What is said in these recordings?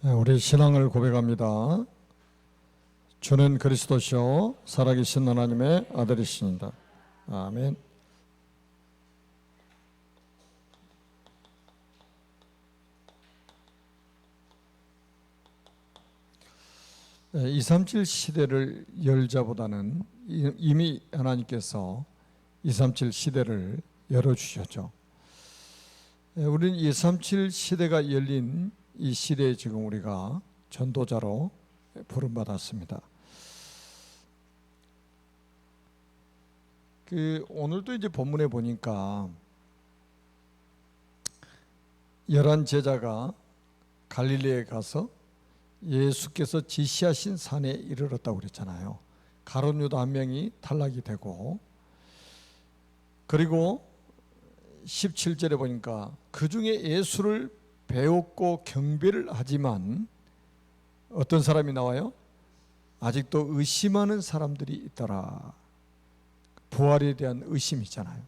우리 신앙을 고백합니다. 주는 그리스도시요 살아계신 하나님의 아들이십니다. 아멘. 네, 237 시대를 열자보다는 이미 하나님께서 237 시대를 열어주셨죠. 우리는 237 시대가 열린 이 시대에 지금 우리가 전도자로 부름받았습니다. 오늘도 이제 본문에 보니까 11 제자가 갈릴리에 가서 예수께서 지시하신 산에 이르렀다고 그랬잖아요. 가룟 유다 한 명이 탈락이 되고, 그리고 17절에 보니까 그 중에 예수를 배웠고 경배를 하지만 어떤 사람이 나와요? 아직도 의심하는 사람들이 있더라. 부활에 대한 의심이 있잖아요.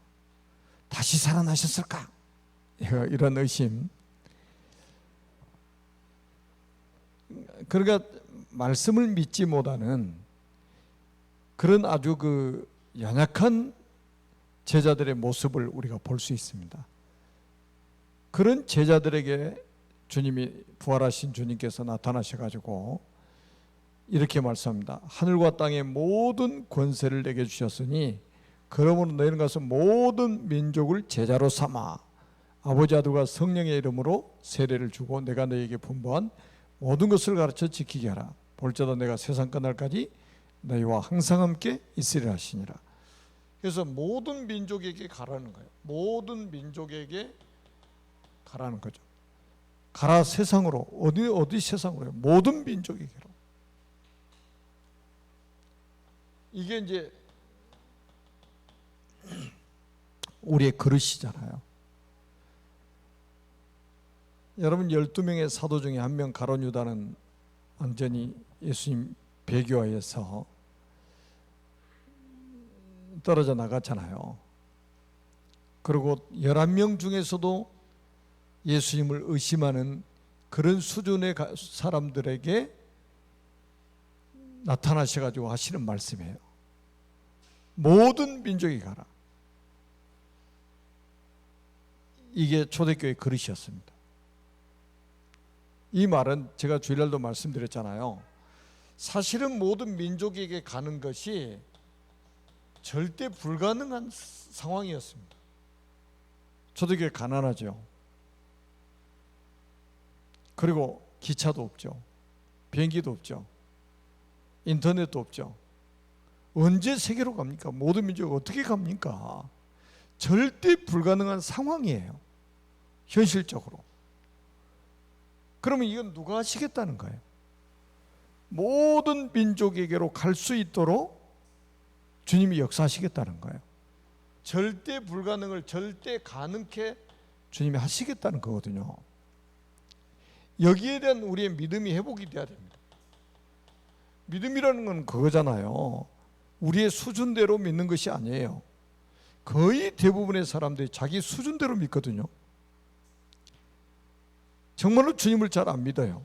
다시 살아나셨을까? 이런 의심. 그러니까 말씀을 믿지 못하는 그런 아주 연약한 제자들의 모습을 우리가 볼 수 있습니다. 그런 제자들에게 주님이, 부활하신 주님께서 나타나셔가지고 이렇게 말씀합니다. 하늘과 땅의 모든 권세를 내게 주셨으니 그러므로 너희는 가서 모든 민족을 제자로 삼아 아버지 아들과 성령의 이름으로 세례를 주고 내가 너희에게 분부한 모든 것을 가르쳐 지키게 하라. 볼지어다 내가 세상 끝날까지 너희와 항상 함께 있으리라 하시니라. 그래서 모든 민족에게 가라는 거예요. 모든 민족에게 가라는 거죠. 가라 세상으로. 어디 세상으로요? 모든 민족에게로. 이게 이제 우리의 그릇이잖아요. 여러분, 12명의 사도 중에 한 명 가룟 유다는 완전히 예수님 배교하여서 떨어져 나갔잖아요. 그리고 11명 중에서도 예수님을 의심하는 그런 수준의 사람들에게 나타나셔가지고 하시는 말씀이에요. 모든 민족이 가라. 이게 초대교회의 그릇이었습니다. 이 말은 제가 주일날도 말씀드렸잖아요. 사실은 모든 민족에게 가는 것이 절대 불가능한 상황이었습니다. 초대교회 가난하죠. 그리고 기차도 없죠. 비행기도 없죠. 인터넷도 없죠. 언제 세계로 갑니까? 모든 민족이 어떻게 갑니까? 절대 불가능한 상황이에요. 현실적으로. 그러면 이건 누가 하시겠다는 거예요? 모든 민족에게로 갈 수 있도록 주님이 역사하시겠다는 거예요. 절대 불가능을 절대 가능케 주님이 하시겠다는 거거든요. 여기에 대한 우리의 믿음이 회복이 돼야 됩니다. 믿음이라는 건 그거잖아요. 우리의 수준대로 믿는 것이 아니에요. 거의 대부분의 사람들이 자기 수준대로 믿거든요. 정말로 주님을 잘 안 믿어요.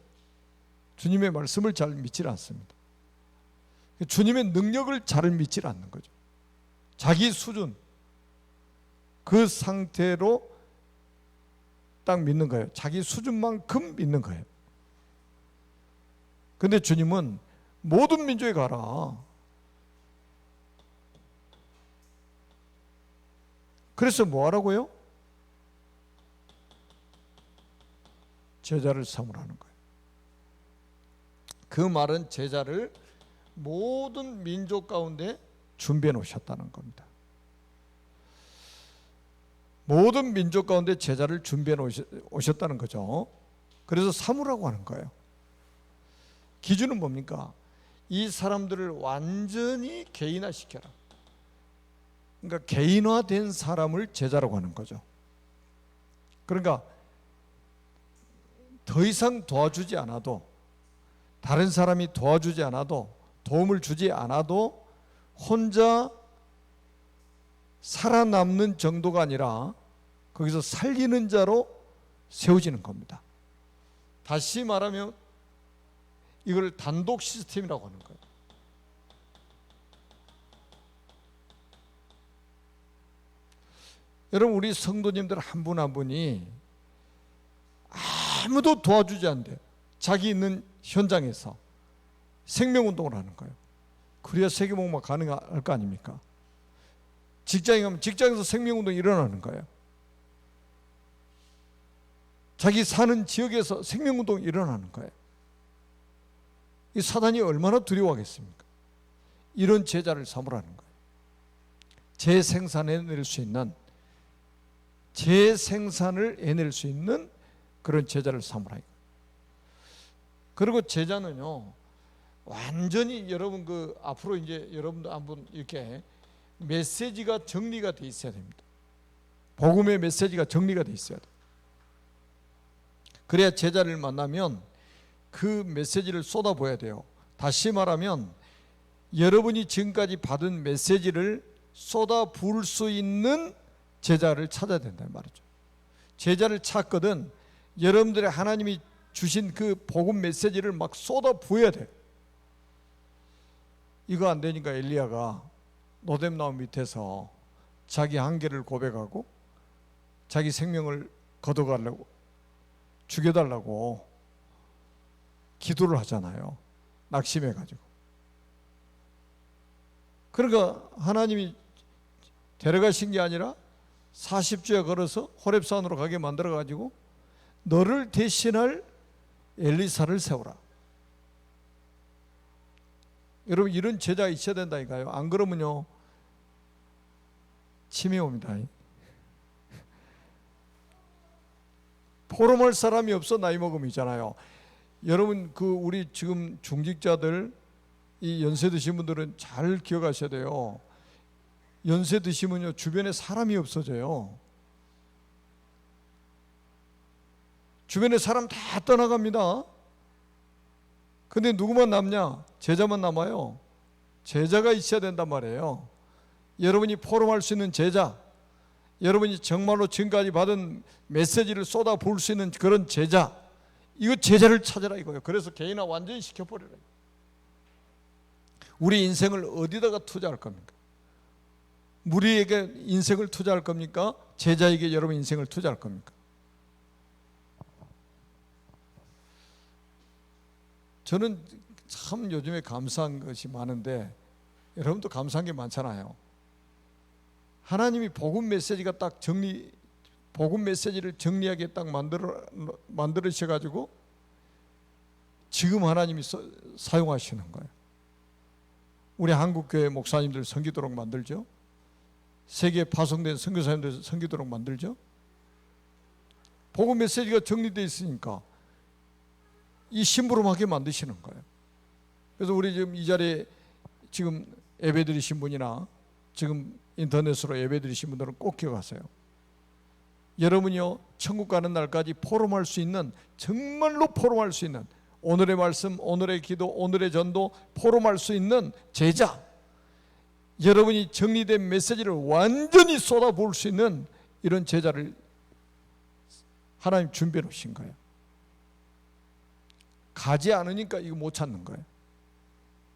주님의 말씀을 잘 믿지 않습니다. 주님의 능력을 잘 믿지 않는 거죠. 자기 수준, 그 상태로 딱 믿는 거예요. 자기 수준만큼 믿는 거예요. 근데 주님은 모든 민족에 가라. 그래서 뭐 하라고요? 제자를 삼으라는 거예요. 그 말은 제자를 모든 민족 가운데 준비해 놓으셨다는 겁니다. 모든 민족 가운데 제자를 준비해 오셨다는 거죠. 그래서 삼으라고 하는 거예요. 기준은 뭡니까? 이 사람들을 완전히 개인화시켜라. 그러니까 개인화된 사람을 제자라고 하는 거죠. 그러니까 더 이상 도와주지 않아도, 다른 사람이 도와주지 않아도, 도움을 주지 않아도 혼자 살아남는 정도가 아니라 거기서 살리는 자로 세워지는 겁니다. 다시 말하면 이걸 단독 시스템이라고 하는 거예요. 여러분, 우리 성도님들 한 분 한 분이 아무도 도와주지 않는데 자기 있는 현장에서 생명운동을 하는 거예요. 그래야 세계복음화 가능할 거 아닙니까? 직장에 가면 직장에서 생명운동이 일어나는 거예요. 자기 사는 지역에서 생명운동이 일어나는 거예요. 이 사단이 얼마나 두려워하겠습니까? 이런 제자를 삼으라는 거예요. 재생산해낼 수 있는, 재생산을 해낼 수 있는 그런 제자를 삼으라. 그리고 제자는요, 완전히 여러분 앞으로 이제 여러분도 한번 이렇게 메시지가 정리가 돼 있어야 됩니다. 복음의 메시지가 정리가 돼 있어야 돼요. 그래야 제자를 만나면 그 메시지를 쏟아부어야 돼요. 다시 말하면 여러분이 지금까지 받은 메시지를 쏟아부을 수 있는 제자를 찾아야 된다는 말이죠. 제자를 찾거든 여러분들의 하나님이 주신 그 복음 메시지를 막 쏟아부어야 돼요. 이거 안 되니까 엘리야가 노뎀나무 밑에서 자기 한계를 고백하고 자기 생명을 걷어가려고, 죽여달라고 기도를 하잖아요. 낙심해가지고. 그러니까 하나님이 데려가신 게 아니라 40주에 걸어서 호렙산으로 가게 만들어가지고 너를 대신할 엘리사를 세우라. 여러분, 이런 제자가 있어야 된다니까요. 안 그러면요 침이 옵니다. 포럼할 사람이 없어 나이 먹음이잖아요. 여러분, 우리 지금 중직자들, 이 연세 드신 분들은 잘 기억하셔야 돼요. 연세 드시면요 주변에 사람이 없어져요. 주변에 사람 다 떠나갑니다. 근데 누구만 남냐? 제자만 남아요. 제자가 있어야 된단 말이에요. 여러분이 포럼할 수 있는 제자, 여러분이 정말로 지금까지 받은 메시지를 쏟아 부을 수 있는 그런 제자, 이거 제자를 찾아라 이거예요. 그래서 개인화 완전히 시켜버려라. 우리 인생을 어디다가 투자할 겁니까? 무리에게 인생을 투자할 겁니까? 제자에게 여러분 인생을 투자할 겁니까? 저는 참 요즘에 감사한 것이 많은데 여러분도 감사한 게 많잖아요. 하나님이 복음 메시지가 딱 복음 메시지를 정리하게 딱 만들으셔가지고 지금 하나님이 사용하시는 거예요. 우리 한국교회 목사님들 섬기도록 만들죠. 세계에 파송된 선교사님들 섬기도록 만들죠. 복음 메시지가 정리되어 있으니까 이 심부름하게 만드시는 거예요. 그래서 우리 지금 이 자리에 지금 예배드리신 분이나 지금 인터넷으로 예배드리신 분들은 꼭 기억하세요. 여러분이요 천국 가는 날까지 포럼할 수 있는, 정말로 포럼할 수 있는, 오늘의 말씀, 오늘의 기도, 오늘의 전도 포럼할 수 있는 제자, 여러분이 정리된 메시지를 완전히 쏟아부을 수 있는 이런 제자를 하나님 준비해 놓으신 거예요. 가지 않으니까 이거 못 찾는 거예요.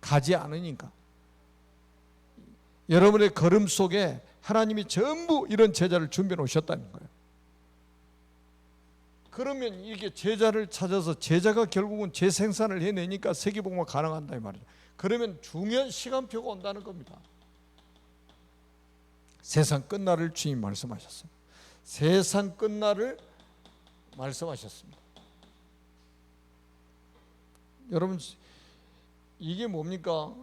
가지 않으니까. 여러분의 걸음 속에 하나님이 전부 이런 제자를 준비해 놓으셨다는 거예요. 그러면 이게 제자를 찾아서 제자가 결국은 재생산을 해내니까 세계복음화 가능한다 이 말이죠. 그러면 중요한 시간표가 온다는 겁니다. 세상 끝날을 주님 말씀하셨어요. 세상 끝날을 말씀하셨습니다. 여러분, 이게 뭡니까?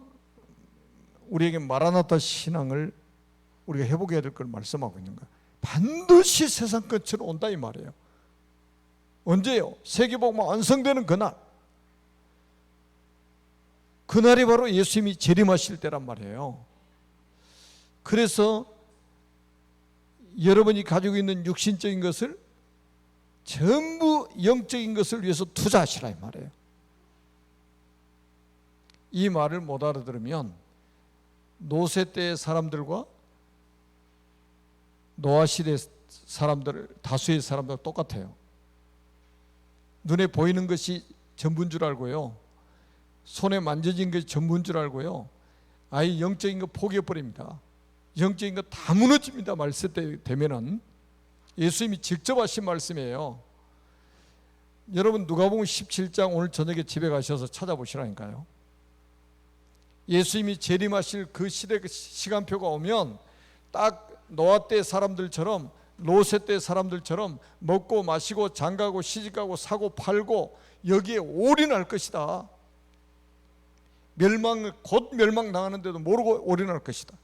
우리에게 마라나타 신앙을 우리가 회복해야 될 걸 말씀하고 있는 거예요. 반드시 세상 끝으로 온다 이 말이에요. 언제요? 세계복음화 완성되는 그날. 그날이 바로 예수님이 재림하실 때란 말이에요. 그래서 여러분이 가지고 있는 육신적인 것을 전부 영적인 것을 위해서 투자하시라 이 말이에요. 이 말을 못 알아들으면 노세 때의 사람들과 노아 시대 사람들, 다수의 사람들과 똑같아요. 눈에 보이는 것이 전부인 줄 알고요. 손에 만져진 게 전부인 줄 알고요, 아예 영적인 거 포기해버립니다. 영적인 거 다 무너집니다. 말세 때 되면은. 예수님이 직접 하신 말씀이에요. 여러분 누가복음 17장 오늘 저녁에 집에 가셔서 찾아보시라니까요. 예수님이 재림하실 그 시간표가 오면 딱 노아 때 사람들처럼, 롯의 때 사람들처럼 먹고 마시고 장가고 시집가고 사고 팔고 여기에 올인할 것이다. 곧 멸망당하는데도 모르고 올인할 것이다.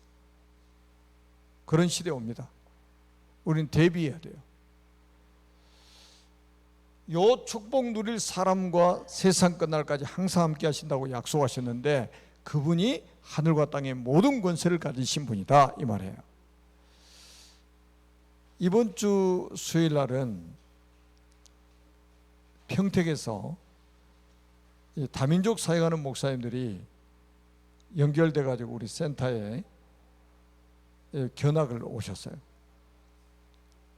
그런 시대에 옵니다. 우리는 대비해야 돼요. 요 축복 누릴 사람과 세상 끝날까지 항상 함께 하신다고 약속하셨는데, 그분이 하늘과 땅의 모든 권세를 가지신 분이다, 이 말이에요. 이번 주 수요일 날은 평택에서 다민족 사역하는 목사님들이 연결돼 가지고 우리 센터에 견학을 오셨어요.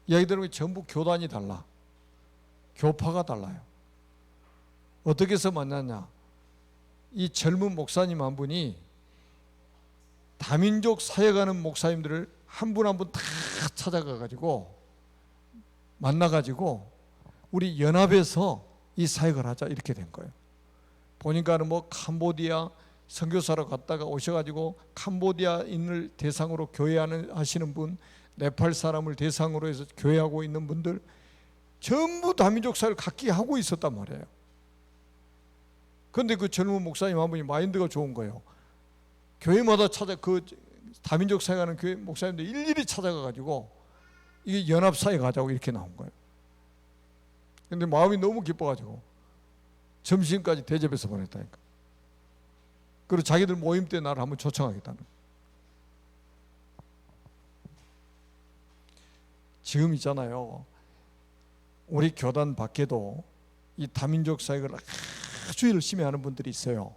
이야기 들으면 전부 교단이 달라, 교파가 달라요. 어떻게 해서 만났냐? 이 젊은 목사님 한 분이 다민족 사역하는 목사님들을 한 분 한 분 다 찾아가 가지고 만나 가지고 우리 연합에서 이 사역을 하자, 이렇게 된 거예요. 보니까는 뭐 캄보디아 선교사로 갔다가 오셔가지고 캄보디아인을 대상으로 하시는 분, 네팔 사람을 대상으로 해서 교회하고 있는 분들 전부 다민족 사역을 각기 하고 있었단 말이에요. 그런데 그 젊은 목사님 한 분이 마인드가 좋은 거예요. 교회마다 그 다민족 사역하는 교회 목사님들 일일이 찾아가가지고 이게 연합 사역 하자고 이렇게 나온 거예요. 근데 마음이 너무 기뻐가지고 점심까지 대접해서 보냈다니까. 그리고 자기들 모임 때 나를 한번 초청하겠다는 거예요. 지금 있잖아요, 우리 교단 밖에도 이 다민족 사역을 아주 열심히 하는 분들이 있어요.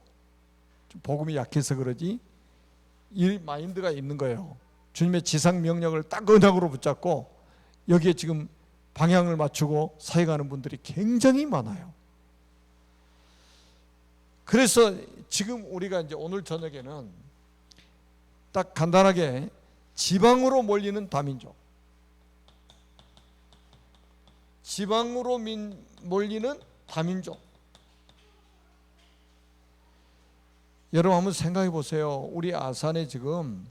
좀 복음이 약해서 그러지 이 마인드가 있는 거예요. 주님의 지상 명령을 딱 언약으로 붙잡고 여기에 지금 방향을 맞추고 사역하는 분들이 굉장히 많아요. 그래서 지금 우리가 이제 오늘 저녁에는 딱 간단하게 지방으로 몰리는 다민족, 지방으로 몰리는 다민족. 여러분 한번 생각해 보세요. 우리 아산에 지금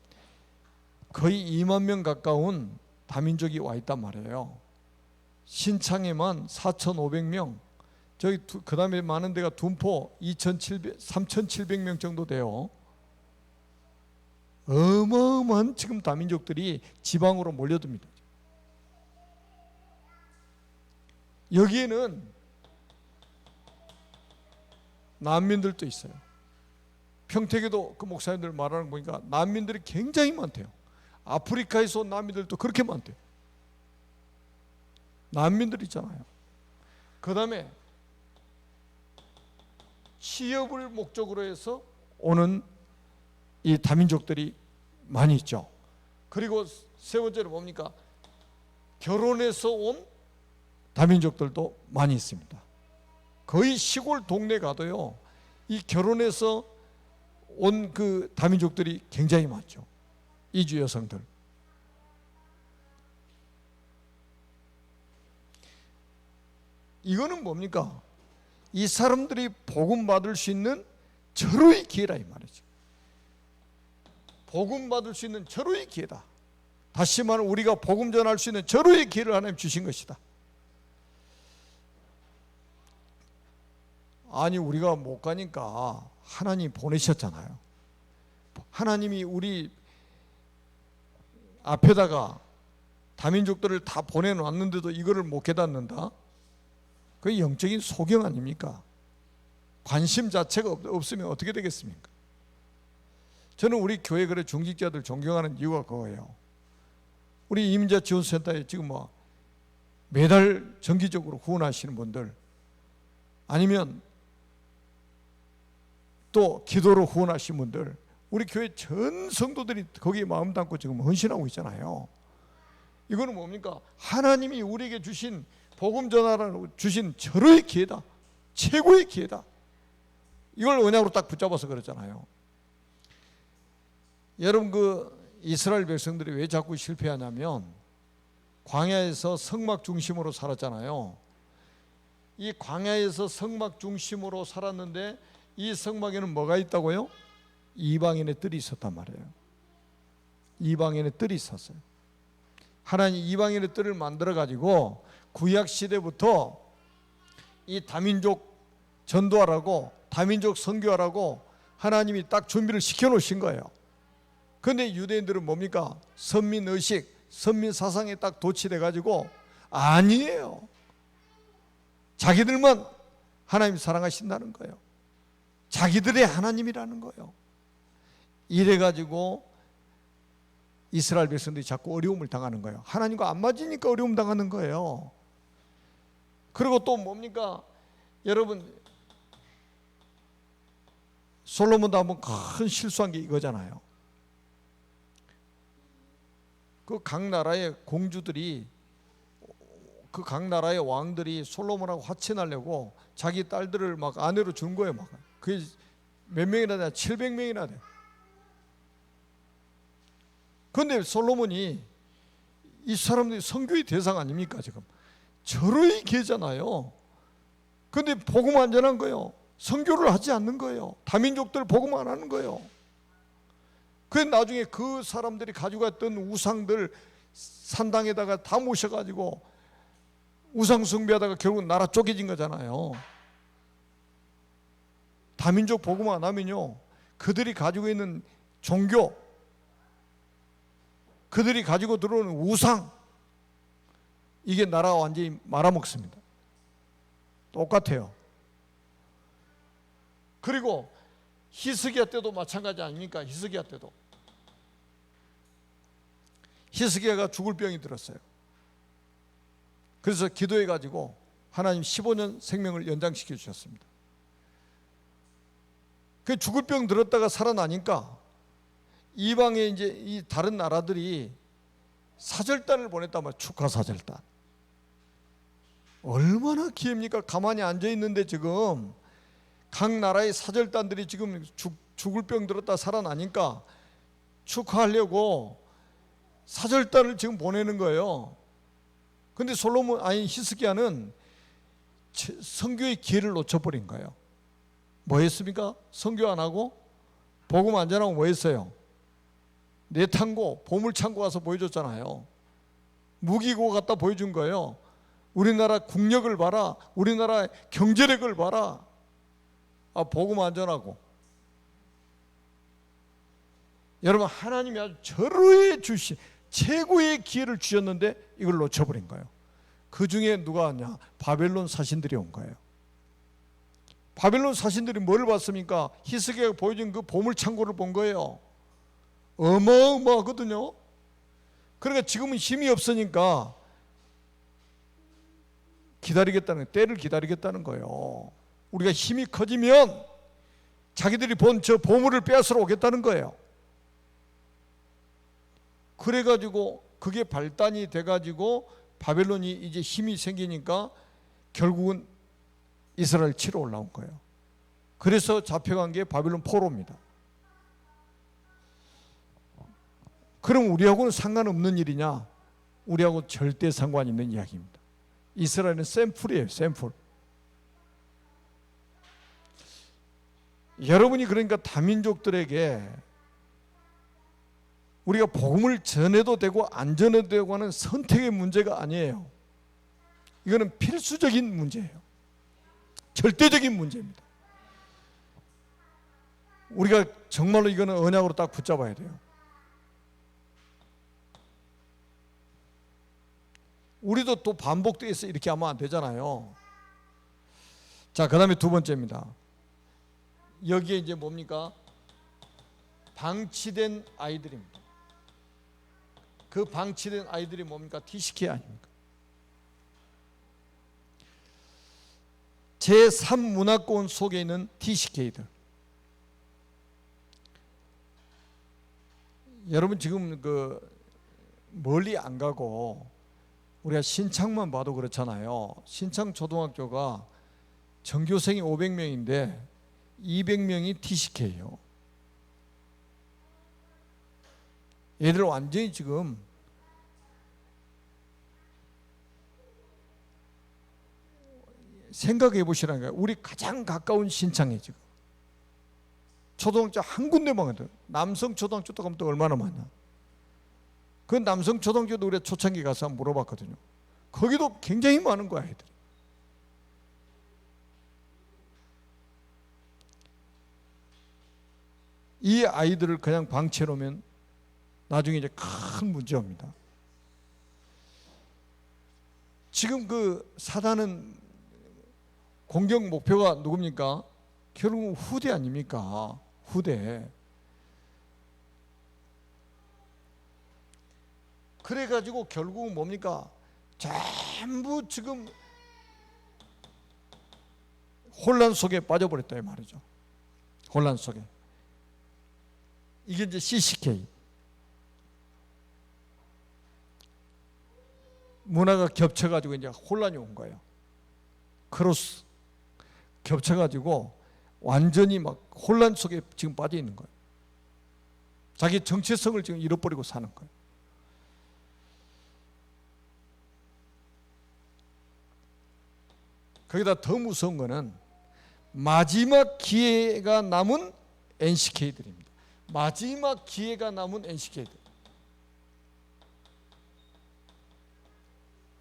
거의 2만 명 가까운 다민족이 와 있단 말이에요. 신창에만 4,500명, 저기 그 다음에 많은 데가 둔포 3,700명 정도 돼요. 어마어마한 지금 다민족들이 지방으로 몰려듭니다. 여기에는 난민들도 있어요. 평택에도 그 목사님들 말하는 거 보니까 난민들이 굉장히 많대요. 아프리카에서 온 난민들도 그렇게 많대요. 난민들 있잖아요. 그 다음에 취업을 목적으로 해서 오는 이 다민족들이 많이 있죠. 그리고 세 번째로 뭡니까? 결혼해서 온 다민족들도 많이 있습니다. 거의 시골 동네 가도요, 이 결혼해서 온 그 다민족들이 굉장히 많죠. 이주 여성들. 이거는 뭡니까? 이 사람들이 복음 받을 수 있는 절호의 기회라 이 말이죠. 복음 받을 수 있는 절호의 기회다. 다시 말하면 우리가 복음 전할 수 있는 절호의 기회를 하나님 주신 것이다. 아니 우리가 못 가니까 하나님 보내셨잖아요. 하나님이 우리 앞에다가 다민족들을 다 보내놨는데도 이거를 못 깨닫는다? 그게 영적인 소경 아닙니까? 관심 자체가 없으면 어떻게 되겠습니까? 저는 우리 교회 그래 중직자들 존경하는 이유가 그거예요. 우리 이민자 지원센터에 지금 뭐 매달 정기적으로 후원하시는 분들, 아니면 또 기도로 후원하신 분들, 우리 교회 전 성도들이 거기에 마음 담고 지금 헌신하고 있잖아요. 이거는 뭡니까? 하나님이 우리에게 주신 복음 전하라고 주신 절호의 기회다. 최고의 기회다. 이걸 언약으로 딱 붙잡아서 그랬잖아요. 여러분, 그 이스라엘 백성들이 왜 자꾸 실패하냐면 광야에서 성막 중심으로 살았잖아요. 이 광야에서 성막 중심으로 살았는데 이 성막에는 뭐가 있다고요? 이방인의 뜰이 있었단 말이에요. 이방인의 뜰이 있었어요. 하나님 이방인의 뜰을 만들어 가지고 구약 시대부터 이 다민족 전도하라고, 다민족 선교하라고 하나님이 딱 준비를 시켜 놓으신 거예요. 그런데 유대인들은 뭡니까? 선민 의식, 선민 사상에 딱 도취돼 가지고 아니에요. 자기들만 하나님 사랑하신다는 거예요. 자기들의 하나님이라는 거예요. 이래 가지고 이스라엘 백성들이 자꾸 어려움을 당하는 거예요. 하나님과 안 맞으니까 어려움 당하는 거예요. 그리고 또 뭡니까? 여러분, 솔로몬도 한번 큰 실수한 게 이거잖아요. 그 각 나라의 공주들이, 그 각 나라의 왕들이 솔로몬하고 화친하려고 자기 딸들을 막 아내로 준 거예요. 막 그게 몇 명이나 돼? 700명이나 돼. 그런데 솔로몬이 이 사람들이 선교의 대상 아닙니까? 지금 절호의 계잖아요. 그런데 복음 안 전한 거예요. 선교를 하지 않는 거예요. 다민족들 복음 안 하는 거예요. 그래서 나중에 그 사람들이 가지고 갔던 우상들 산당에다가 다 모셔가지고 우상 숭배하다가 결국 나라 쪼개진 거잖아요. 다민족 복음 안 하면요, 그들이 가지고 있는 종교, 그들이 가지고 들어오는 우상, 이게 나라가 완전히 말아먹습니다. 똑같아요. 그리고 히스기야 때도 마찬가지 아닙니까? 히스기야 때도 히스기야가 죽을 병이 들었어요. 그래서 기도해 가지고 하나님 15년 생명을 연장시켜 주셨습니다. 그 죽을 병 들었다가 살아나니까 이방에 이제 이 다른 나라들이 사절단을 보냈단 말이에요. 축하 사절단. 얼마나 기회입니까? 가만히 앉아 있는데 지금 각 나라의 사절단들이 지금 죽을 병 들었다 살아나니까 축하하려고 사절단을 지금 보내는 거예요. 근데 히스기야는 선교의 기회를 놓쳐버린 거예요. 뭐 했습니까? 선교 안 하고 복음 안 전하고 뭐 했어요? 내탕고, 보물창고 가서 보여줬잖아요. 무기고 갖다 보여준 거예요. 우리나라 국력을 봐라, 우리나라 경제력을 봐라. 복음 안 전하고. 여러분, 하나님이 아주 절호의 주신 최고의 기회를 주셨는데 이걸 놓쳐버린 거예요. 그 중에 누가 왔냐? 바벨론 사신들이 온 거예요. 바벨론 사신들이 뭘 봤습니까? 히스기야가 보여준 그 보물창고를 본 거예요. 어마어마하거든요. 그러니까 지금은 힘이 없으니까 때를 기다리겠다는 거예요. 우리가 힘이 커지면 자기들이 본 저 보물을 빼앗으러 오겠다는 거예요. 그래가지고 그게 발단이 돼가지고 바벨론이 이제 힘이 생기니까 결국은 이스라엘 치러 올라온 거예요. 그래서 잡혀간 게 바벨론 포로입니다. 그럼 우리하고는 상관없는 일이냐? 우리하고 절대 상관 있는 이야기입니다. 이스라엘은 샘플이에요. 샘플. 여러분이 그러니까 다민족들에게 우리가 복음을 전해도 되고 안 전해도 되고 하는 선택의 문제가 아니에요. 이거는 필수적인 문제예요. 절대적인 문제입니다. 우리가 정말로 이거는 언약으로 딱 붙잡아야 돼요. 우리도 또 반복돼서 이렇게 하면 안 되잖아요. 자, 그 다음에 두 번째입니다. 여기에 이제 뭡니까? 방치된 아이들입니다. 그 방치된 아이들이 뭡니까? TCK 아닙니까? 제3문화권 속에 있는 TCK들. 여러분 지금 멀리 안 가고 우리가 신창만 봐도 그렇잖아요. 신창 초등학교가 전교생이 500명인데 200명이 TCK예요. 얘들 완전히 지금 생각해 보시라는 거예요. 우리 가장 가까운 신창에 지금 초등학교 한 군데만 가도 남성 초등학교도 가면 또 얼마나 많아. 그 남성 초등학교도 우리가 초창기 가서 한번 물어봤거든요. 거기도 굉장히 많은 거야, 애들이. 이 아이들을 그냥 방치해 놓으면 나중에 이제 큰 문제입니다. 지금 그 사단은 공격 목표가 누굽니까? 결국 후대 아닙니까? 후대. 그래가지고 결국은 뭡니까? 전부 지금 혼란 속에 빠져버렸다 이 말이죠. 혼란 속에. 이게 이제 CCK. 문화가 겹쳐가지고 이제 혼란이 온 거예요. 크로스. 겹쳐가지고 완전히 막 혼란 속에 지금 빠져 있는 거예요. 자기 정체성을 지금 잃어버리고 사는 거예요. 거기다 더 무서운 거는 마지막 기회가 남은 NCK들입니다. 마지막 기회가 남은 NCK들.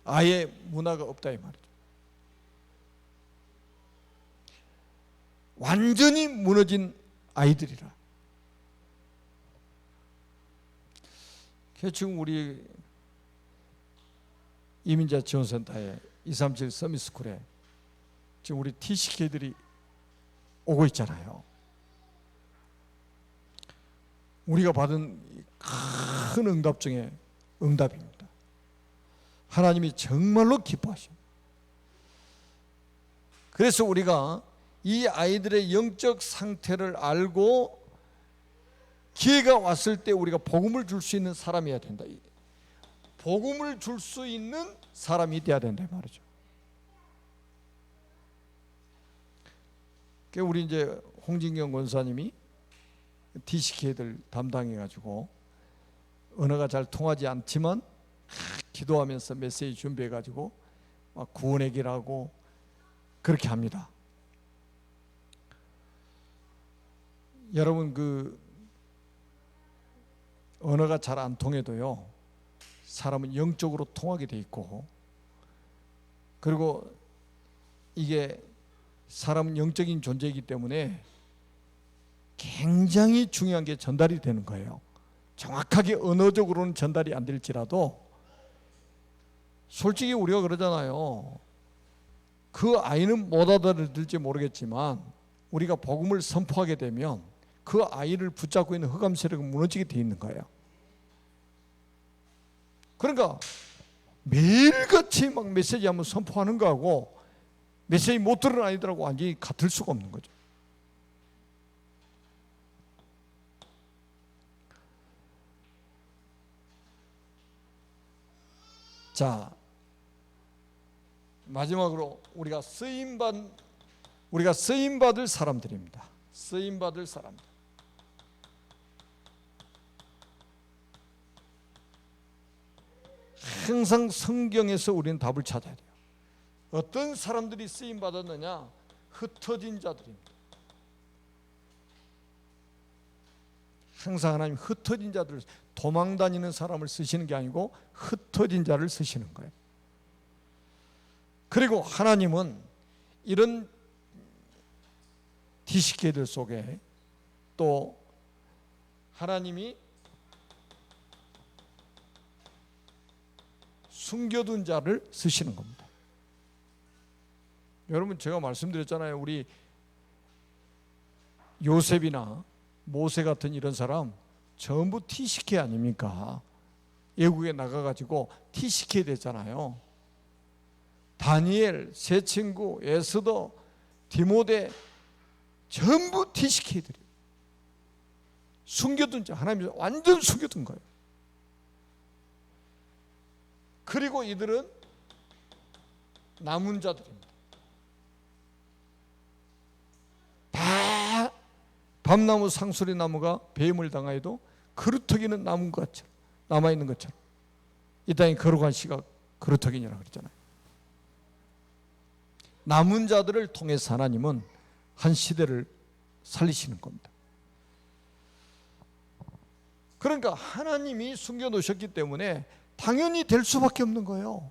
아예 문화가 없다 이 말이죠. 완전히 무너진 아이들이라. 지금 우리 이민자 지원센터에 237 서밋스쿨에 지금 우리 TCK들이 오고 있잖아요. 우리가 받은 큰 응답 중에 응답입니다. 하나님이 정말로 기뻐하십니다. 그래서 우리가 이 아이들의 영적 상태를 알고 기회가 왔을 때 우리가 복음을 줄 수 있는 사람이어야 된다. 복음을 줄 수 있는 사람이 돼야 된다 말이죠. 우리 이제 홍진경 권사님이 TCK들 담당해가지고 언어가 잘 통하지 않지만 기도하면서 메시지 준비해가지고 막 구원의 길하고 그렇게 합니다. 여러분 그 언어가 잘 안 통해도요 사람은 영적으로 통하게 돼 있고 그리고 이게 사람은 영적인 존재이기 때문에 굉장히 중요한 게 전달이 되는 거예요. 정확하게 언어적으로는 전달이 안 될지라도 솔직히 우리가 그러잖아요. 그 아이는 못 알아들을지 모르겠지만 우리가 복음을 선포하게 되면 그 아이를 붙잡고 있는 흑암 세력은 무너지게 돼 있는 거예요. 그러니까 매일같이 막 메시지 한번 선포하는 거하고 메시지 못 들은 아이들하고 완전히 같을 수가 없는 거죠. 자, 마지막으로 우리가 쓰임받을 사람들입니다. 쓰임받을 사람들. 항상 성경에서 우리는 답을 찾아야 돼요. 어떤 사람들이 쓰임받았느냐? 흩어진 자들입니다. 항상 하나님 흩어진 자들, 도망다니는 사람을 쓰시는 게 아니고 흩어진 자를 쓰시는 거예요. 그리고 하나님은 이런 TCK들 속에 또 하나님이 숨겨둔 자를 쓰시는 겁니다. 여러분 제가 말씀드렸잖아요. 우리 요셉이나 모세 같은 이런 사람 전부 TCK 아닙니까? 외국에 나가가지고 TCK 됐잖아요. 다니엘, 세 친구, 에스더, 디모데 전부 TCK들이에요. 숨겨둔 자, 하나님이 완전 숨겨둔 거예요. 그리고 이들은 남은 자들입니다. 다 밤나무 상수리 나무가 뱀을 당하여도 그루터기는 남은 것처럼, 남아있는 것처럼 이 땅에 거룩한 씨가 그루터기니라 그랬잖아요. 남은 자들을 통해서 하나님은 한 시대를 살리시는 겁니다. 그러니까 하나님이 숨겨놓으셨기 때문에 당연히 될 수밖에 없는 거예요.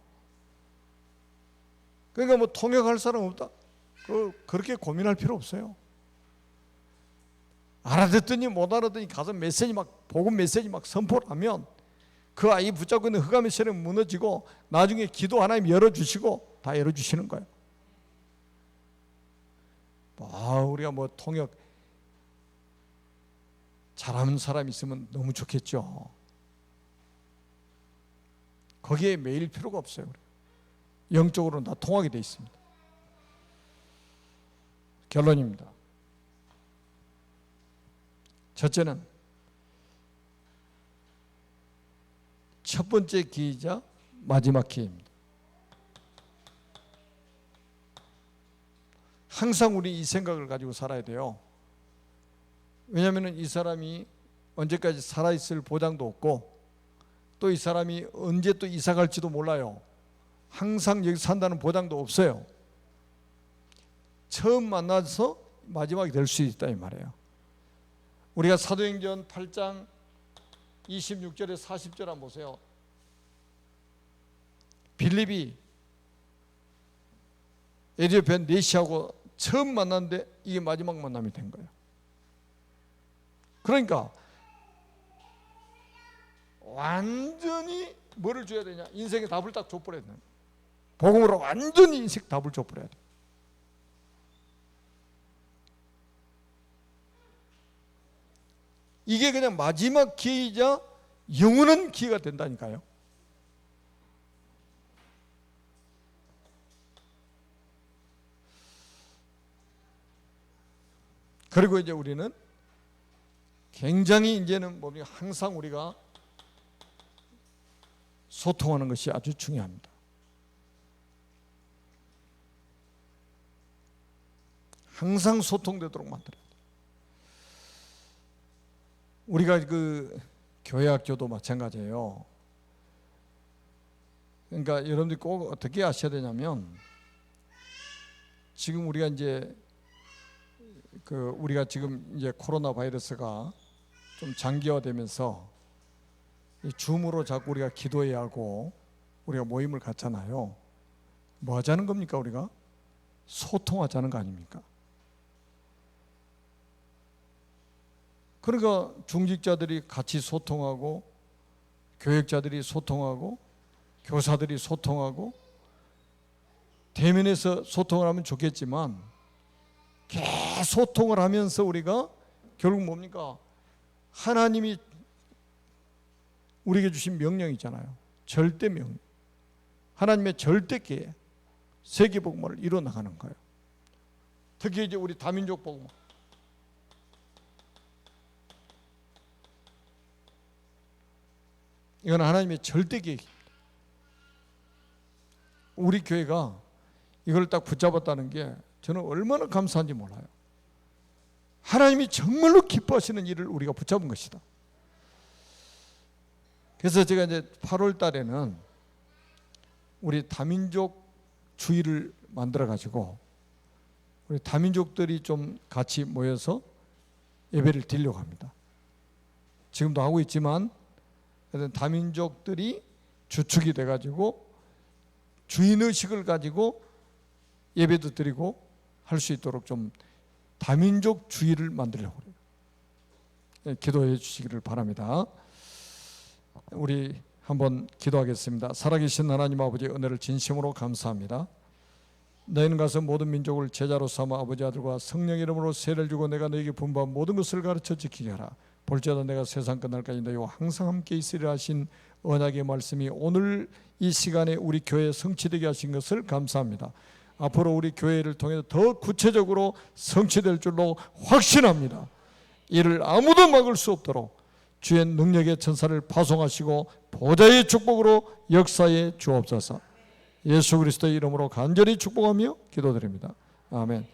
그러니까 뭐 통역할 사람 없다? 그렇게 고민할 필요 없어요. 알아듣더니 못 알아듣더니 가서 메시지 막 복음 메시지 막 선포를 하면 그 아이 붙잡고 있는 흑암의 세력은 무너지고 나중에 기도 하나님 열어주시고 다 열어주시는 거예요. 우리가 뭐 통역 잘하는 사람이 있으면 너무 좋겠죠. 거기에 매일 필요가 없어요. 영적으로는 다 통하게 돼 있습니다. 결론입니다. 첫째는 첫 번째 기회이자 마지막 기회입니다. 항상 우리 이 생각을 가지고 살아야 돼요. 왜냐하면 이 사람이 언제까지 살아있을 보장도 없고 또 이 사람이 언제 또 이사 갈지도 몰라요. 항상 여기 산다는 보장도 없어요. 처음 만나서 마지막이 될 수 있다 이 말이에요. 우리가 사도행전 8장 26절에 40절 한번 보세요. 빌립이 에디오피아 네시하고 처음 만났는데 이게 마지막 만남이 된 거예요. 그러니까 완전히 뭐를 줘야 되냐? 인생의 답을 딱 줘버려야 돼요. 복음으로 완전히 인생 답을 줘버려야 돼요. 이게 그냥 마지막 기회이자 영원한 기회가 된다니까요. 그리고 이제 우리는 굉장히 이제는 뭡니까? 항상 우리가 소통하는 것이 아주 중요합니다. 항상 소통되도록 만들어야 돼요. 우리가 그 교회학교도 마찬가지예요. 그러니까 여러분들이 꼭 어떻게 아셔야 되냐면 지금 우리가 이제 우리가 지금 이제 코로나 바이러스가 좀 장기화되면서 줌으로 자꾸 우리가 기도해야 하고 우리가 모임을 갖잖아요. 뭐 하자는 겁니까? 우리가 소통하자는 거 아닙니까? 그러니까 중직자들이 같이 소통하고 교역자들이 소통하고 교사들이 소통하고 대면에서 소통을 하면 좋겠지만 소통을 하면서 우리가 결국 뭡니까? 하나님이 우리에게 주신 명령이 있잖아요. 절대 명령. 하나님의 절대 계획, 세계 복음을 이뤄 나가는 거예요. 특히 이제 우리 다민족 복음. 이건 하나님의 절대 계획입니다. 우리 교회가 이걸 딱 붙잡았다는 게 저는 얼마나 감사한지 몰라요. 하나님이 정말로 기뻐하시는 일을 우리가 붙잡은 것이다. 그래서 제가 이제 8월 달에는 우리 다민족 주의를 만들어 가지고 우리 다민족들이 좀 같이 모여서 예배를 드리려고 합니다. 지금도 하고 있지만 다민족들이 주축이 돼 가지고 주인의식을 가지고 예배도 드리고 할 수 있도록 좀 다민족 주의를 만들려고 해요. 기도해 주시기를 바랍니다. 우리 한번 기도하겠습니다. 살아계신 하나님 아버지 은혜를 진심으로 감사합니다. 너희는 가서 모든 민족을 제자로 삼아 아버지 아들과 성령 이름으로 세례를 주고 내가 너희에게 분부한 모든 것을 가르쳐 지키게 하라. 볼지어다 내가 세상 끝날까지 너희와 항상 함께 있으리라 하신 언약의 말씀이 오늘 이 시간에 우리 교회에 성취되게 하신 것을 감사합니다. 앞으로 우리 교회를 통해서 더 구체적으로 성취될 줄로 확신합니다. 이를 아무도 막을 수 없도록 주의 능력의 천사를 파송하시고 보좌의 축복으로 역사에 주옵소서. 예수 그리스도의 이름으로 간절히 축복하며 기도드립니다. 아멘.